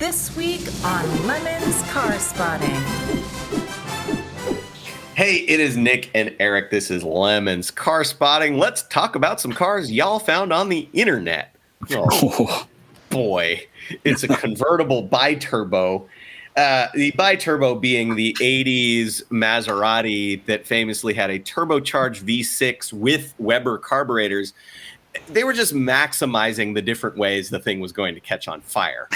This week on Lemon's Car Spotting. Hey, it is Nick and Eric. This is Lemon's Car Spotting. Let's talk about some cars y'all found on the internet. Oh, boy. It's a convertible bi-turbo. The bi-turbo being the 80s Maserati that famously had a turbocharged V6 with Weber carburetors. They were just maximizing the different ways the thing was going to catch on fire.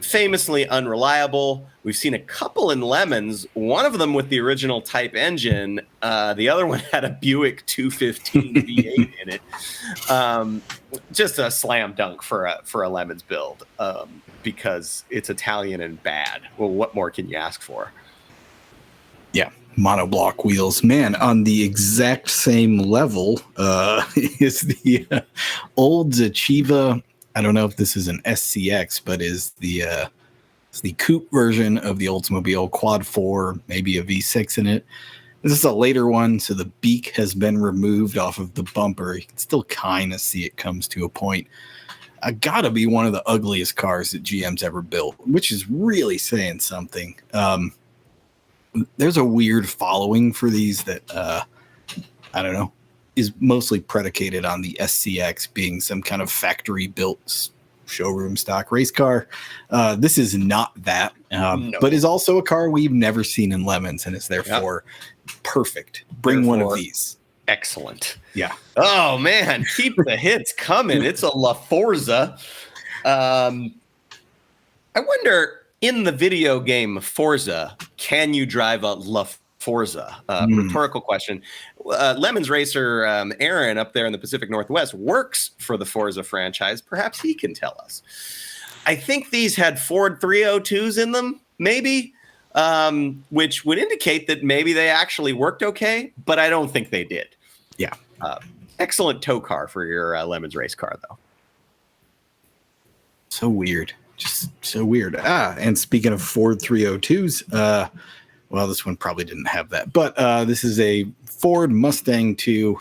Famously unreliable. We've seen a couple in Lemons, one of them with the original Type engine. The other one had a Buick 215 V8 in it. Just a slam dunk for a Lemons build because it's Italian and bad. Well, what more can you ask for? Yeah, monoblock wheels. Man, on the exact same level is the Olds Achieva. I don't know if this is an SCX, but is the coupe version of the Oldsmobile Quad 4, maybe a V6 in it. This is a later one, so the beak has been removed off of the bumper. You can still kind of see it comes to a point. Gotta be one of the ugliest cars that GM's ever built, which is really saying something. There's a weird following for these that, I don't know, is mostly predicated on the SCX being some kind of factory-built showroom stock race car. This is not that, no. But is also a car we've never seen in Lemons, and is therefore perfect. Bring one of these. Excellent. Yeah. Oh, man, keep the hits coming. It's a La Forza. I wonder, in the video game Forza, can you drive a La Forza? Rhetorical question. Lemons racer Aaron up there in the Pacific Northwest works for the Forza franchise. Perhaps he can tell us. I think these had Ford 302s in them, maybe, which would indicate that maybe they actually worked okay, but I don't think they did. Yeah. Excellent tow car for your Lemons race car, though. So weird. Just so weird. And speaking of Ford 302s, well, this one probably didn't have that, but this is a Ford Mustang 2.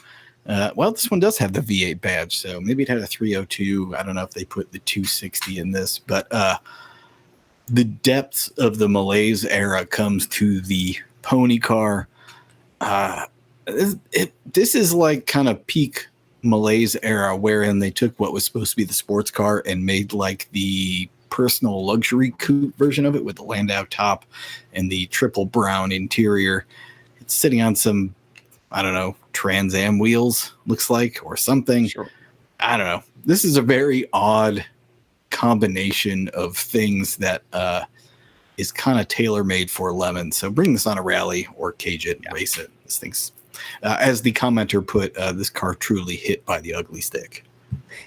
Well, this one does have the V8 badge, so maybe it had a 302. I don't know if they put the 260 in this, but the depths of the malaise era comes to the pony car. This is like kind of peak malaise era, wherein they took what was supposed to be the sports car and made like the personal luxury coupe version of it with the Landau top and the triple brown interior. It's sitting on some, I don't know, Trans Am wheels, looks like, or something. Sure. I don't know. This is a very odd combination of things that is kind of tailor-made for Lemons. So bring this on a rally or cage it and race it. This thing's, as the commenter put, this car truly hit by the ugly stick.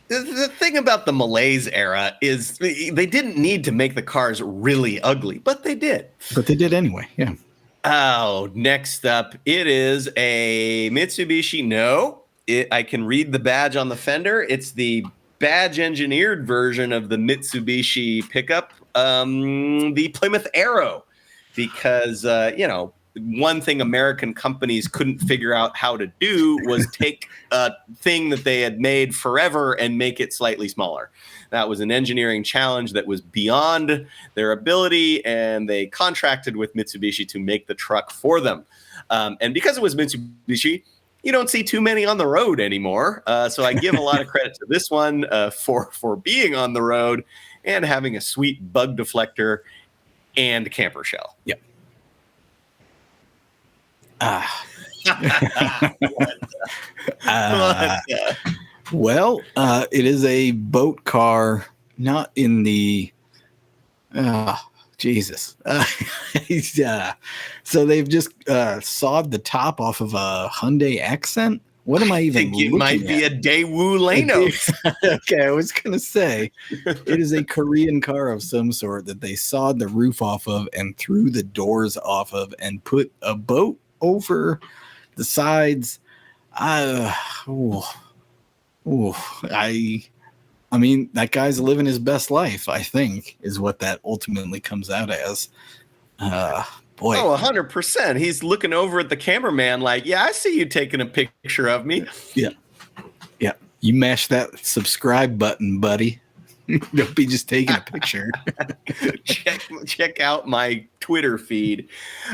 The thing about the malaise era is they didn't need to make the cars really ugly, but they did. But they did anyway, yeah. Oh, next up, it is a Mitsubishi. No, I can read the badge on the fender. It's the badge engineered version of the Mitsubishi pickup, the Plymouth Arrow, because, one thing American companies couldn't figure out how to do was take a thing that they had made forever and make it slightly smaller. That was an engineering challenge that was beyond their ability, and they contracted with Mitsubishi to make the truck for them. And because it was Mitsubishi, you don't see too many on the road anymore. So I give a lot of credit to this one for being on the road and having a sweet bug deflector and camper shell. Yep. Well, it is a boat car, not in the Jesus. So they've just sawed the top off of a Hyundai Accent. What am I even looking at? It might be a Daewoo Lanos. Okay, I was going to say it is a Korean car of some sort that they sawed the roof off of and threw the doors off of and put a boat over the sides. I mean, that guy's living his best life, I think, is what that ultimately comes out as. Boy. Oh, 100%. He's looking over at the cameraman like, yeah, I see you taking a picture of me. Yeah. Yeah. You mash that subscribe button, buddy. Don't be just taking a picture. check out my Twitter feed.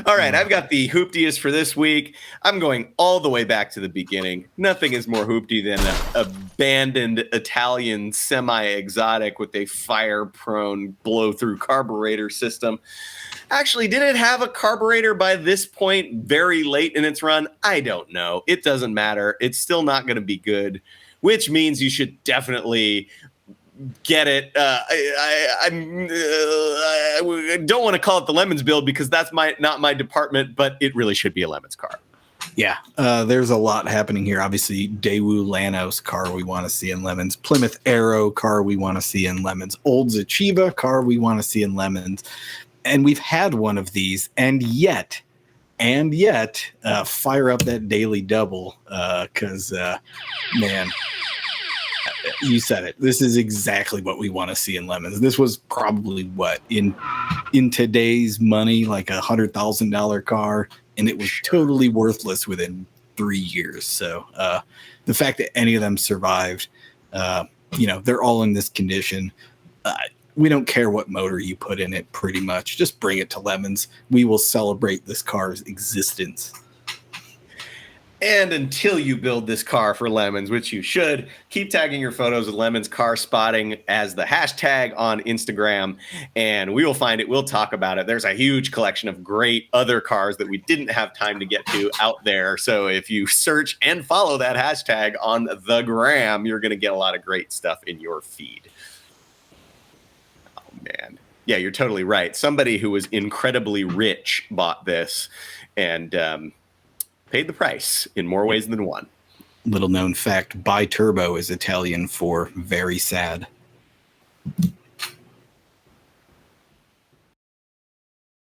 All right, I've got the hooptiest for this week. I'm going all the way back to the beginning. Nothing is more hoopty than an abandoned Italian semi-exotic with a fire-prone blow-through carburetor system. Actually, did it have a carburetor by this point very late in its run? I don't know. It doesn't matter. It's still not going to be good, which means you should definitely get it. I don't want to call it the Lemons build because that's not my department, but it really should be a Lemons car. Yeah, there's a lot happening here. Obviously, Daewoo Lanos car we want to see in Lemons. Plymouth Arrow car we want to see in Lemons. Olds Achieva car we want to see in Lemons. And we've had one of these, and yet, fire up that daily double because, man, you said it. This is exactly what we want to see in Lemons. This was probably what in today's money, like $100,000 car, and it was totally worthless within 3 years. So the fact that any of them survived, they're all in this condition. We don't care what motor you put in it, pretty much. Just bring it to Lemons. We will celebrate this car's existence. And until you build this car for Lemons, which you should, keep tagging your photos of Lemons car spotting as the hashtag on Instagram, and we will find it. We'll talk about it. There's a huge collection of great other cars that we didn't have time to get to out there. So if you search and follow that hashtag on the gram, you're going to get a lot of great stuff in your feed. Man, yeah, you're totally right. Somebody who was incredibly rich bought this and paid the price in more ways than one. Little known fact, biturbo is Italian for very sad.